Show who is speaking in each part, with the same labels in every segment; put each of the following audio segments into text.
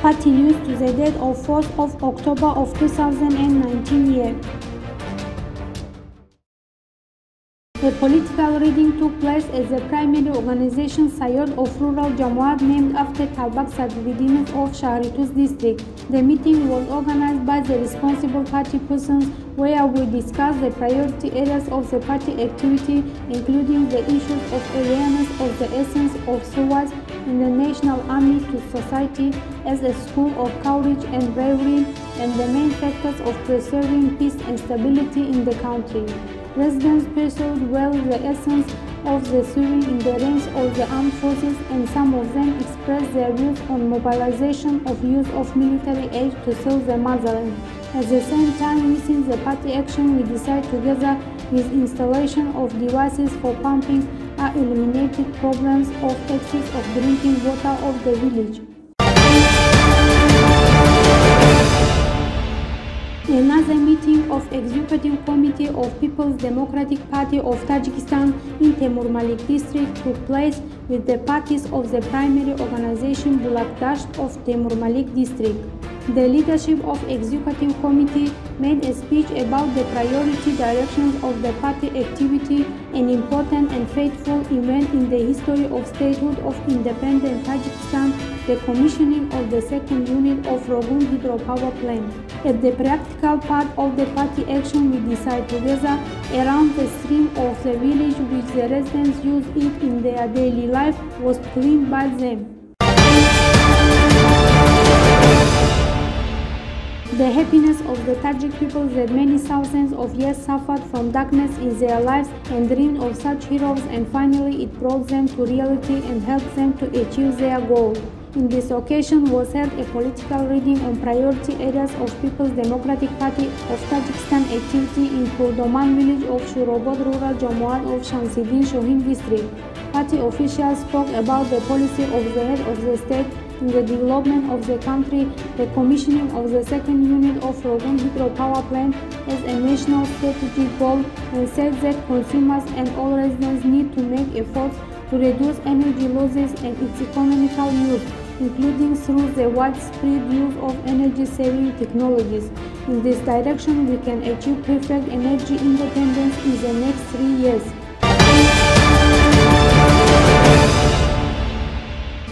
Speaker 1: Party News to the date of 4th of October of 2019 year. A political reading took place at the primary organization Sayod of Rural Jamaat named after Talbak Sadruddinov of Shahritus district. The meeting was organized by the responsible party persons where we discussed the priority areas of the party activity, including the issues of awareness of the essence of service in the National Army to society as a school of courage and bravery and the main factors of preserving peace and stability in the country. Residents pursued well the essence of the serving in the ranks of the armed forces, and some of them expressed their views on mobilization of use of military aid to serve the motherland. At the same time, within the party action, we decide together with installation of devices for pumping are eliminated problems of access of drinking water of the village. Another meeting of Executive Committee of People's Democratic Party of Tajikistan in Temur Malik district took place with the parties of the primary organization Bulakdasht of Temur Malik district. The leadership of Executive Committee made a speech about the priority directions of the party activity, an important and faithful event in the history of statehood of independent Tajikistan, the commissioning of the second unit of Rogun hydropower plant. At the practical part of the party action, we decide together around the stream of the village which the residents use it in their daily life was cleaned by them. The happiness of the Tajik people that many thousands of years suffered from darkness in their lives and dreamed of such heroes, and finally it brought them to reality and helped them to achieve their goal. In this occasion was held a political reading on priority areas of People's Democratic Party of Tajikistan activity in Kurdoman village of Shurobod Rural Jamaat of Shamsiddin Shohin district. Party officials spoke about the policy of the head of the state in the development of the country, the commissioning of the second unit of Rogun hydropower plant as a national strategic goal, and said that consumers and all residents need to make efforts to reduce energy losses and its economical use, including through the widespread use of energy-saving technologies. In this direction, we can achieve perfect energy independence in the next 3 years.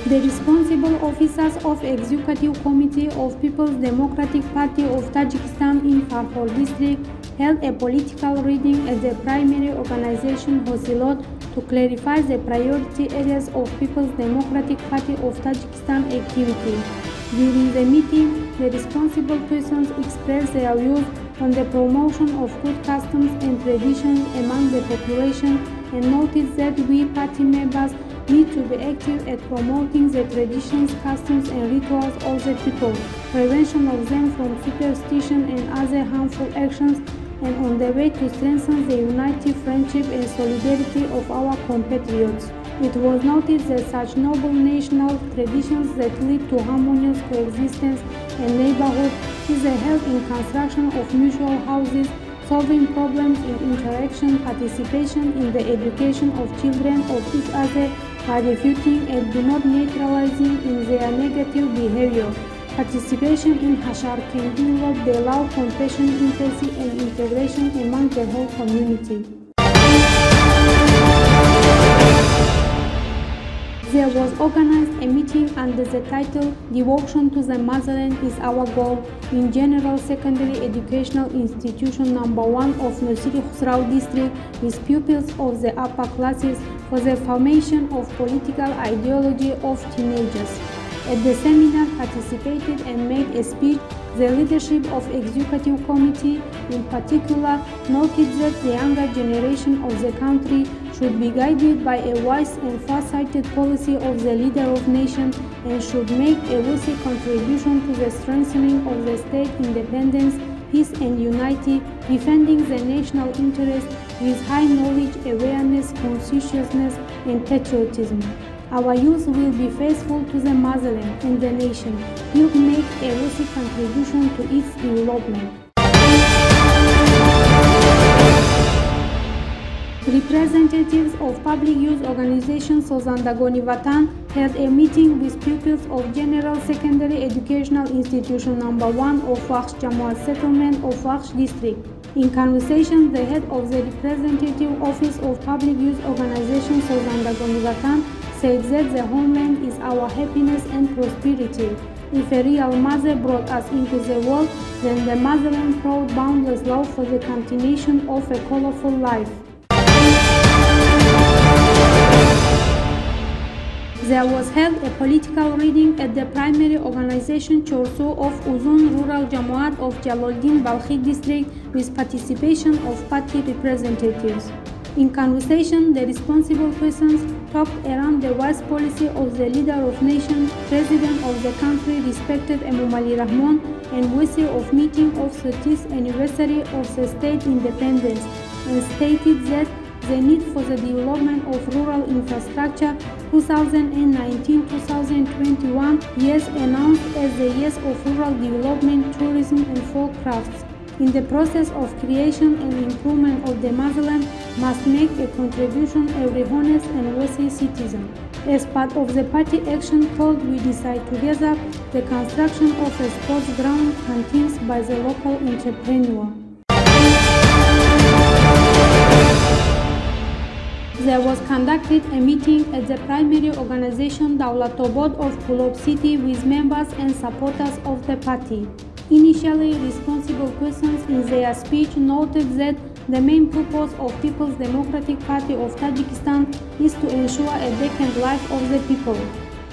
Speaker 1: The responsible officers of Executive Committee of People's Democratic Party of Tajikistan in Farhor district held a political reading at the primary organization Hosilot to clarify the priority areas of People's Democratic Party of Tajikistan activity. During the meeting, the responsible persons expressed their views on the promotion of good customs and traditions among the population, and noted that we party members need to be active at promoting the traditions, customs and rituals of the people, prevention of them from superstition and other harmful actions, and on the way to strengthen the united friendship and solidarity of our compatriots. It was noted that such noble national traditions that lead to harmonious coexistence and neighborhood is the help in construction of mutual houses, solving problems in interaction, participation in the education of children of each other by refuting and do not neutralizing in their negative behavior. Participation in Hashar can develop the love, compassion, empathy and integration among the whole community. There was organized a meeting under the title "Devotion to the Motherland is Our Goal" in General Secondary Educational Institution number 1 of Nusiri Khusrau district with pupils of the upper classes for the formation of political ideology of teenagers. At the seminar participated and made a speech. The leadership of Executive Committee in particular noted that the younger generation of the country should be guided by a wise and far-sighted policy of the leader of nation and should make a worthy contribution to the strengthening of the state independence, peace and unity, defending the national interest with high knowledge, awareness, conscientiousness and patriotism. Our youth will be faithful to the motherland and the nation, will make a worthy contribution to its development. representatives of public youth organization Sozandagoni Vatan held a meeting with pupils of General Secondary Educational Institution No. 1 of Waksh Jamaat Settlement of Waksh District. In conversation, the head of the representative office of public youth organization Sozandagoni Vatan said that the homeland is our happiness and prosperity. If a real mother brought us into the world, then the motherland proud boundless love for the continuation of a colorful life. There was held a political reading at the primary organization Chorsu of Uzun Rural Jamaat of Jalaluddin Balkhi district with participation of party representatives. In conversation, the responsible persons talked around the wise policy of the leader of nation, president of the country, respected Emomali Rahman, and way of meeting of 30th anniversary of the state independence, and stated that the need for the development of rural infrastructure 2019-2021 years announced as the years of rural development, tourism and folk crafts. In the process of creation and improvement of the motherland must make a contribution every honest and worthy citizen. As part of the party action called We Decide Together, the construction of a sports ground continues by the local entrepreneur. There was conducted a meeting at the primary organization Daulatobod of Pulob City with members and supporters of the party. Initially, responsible persons in their speech noted that the main purpose of People's Democratic Party of Tajikistan is to ensure a decent life of the people,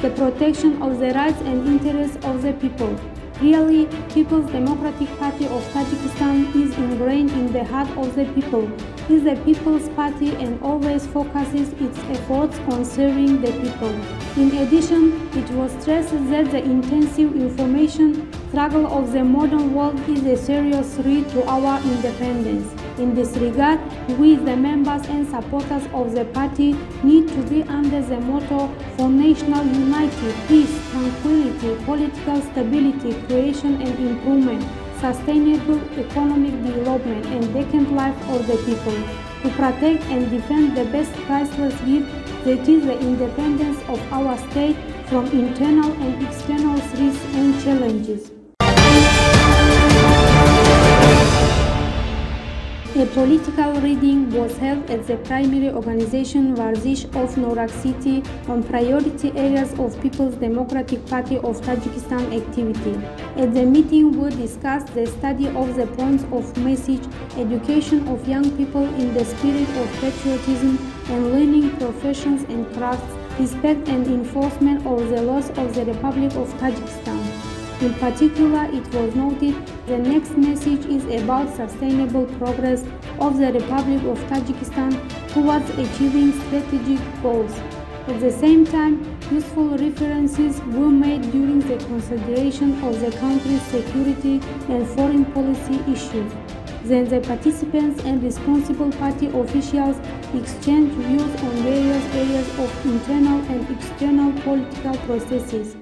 Speaker 1: the protection of the rights and interests of the people. Really, People's Democratic Party of Tajikistan is ingrained in the heart of the people, is the people's party and always focuses its efforts on serving the people. In addition, it was stressed that the intensive information struggle of the modern world is a serious threat to our independence. In this regard, we, the members and supporters of the party, need to be under the motto for national unity, peace, tranquility, political stability, creation and improvement, sustainable economic development and decent life of the people, to protect and defend the best priceless gift that is the independence of our state from internal and external threats and challenges. A political reading was held at the primary organization Varzish of Norak City on priority areas of People's Democratic Party of Tajikistan activity. At the meeting were discussed the study of the points of message, education of young people in the spirit of patriotism and learning professions and crafts, respect and enforcement of the laws of the Republic of Tajikistan. In particular, it was noted the next message is about sustainable progress of the Republic of Tajikistan towards achieving strategic goals. At the same time, useful references were made during the consideration of the country's security and foreign policy issues. Then the participants and responsible party officials exchanged views on various areas of internal and external political processes.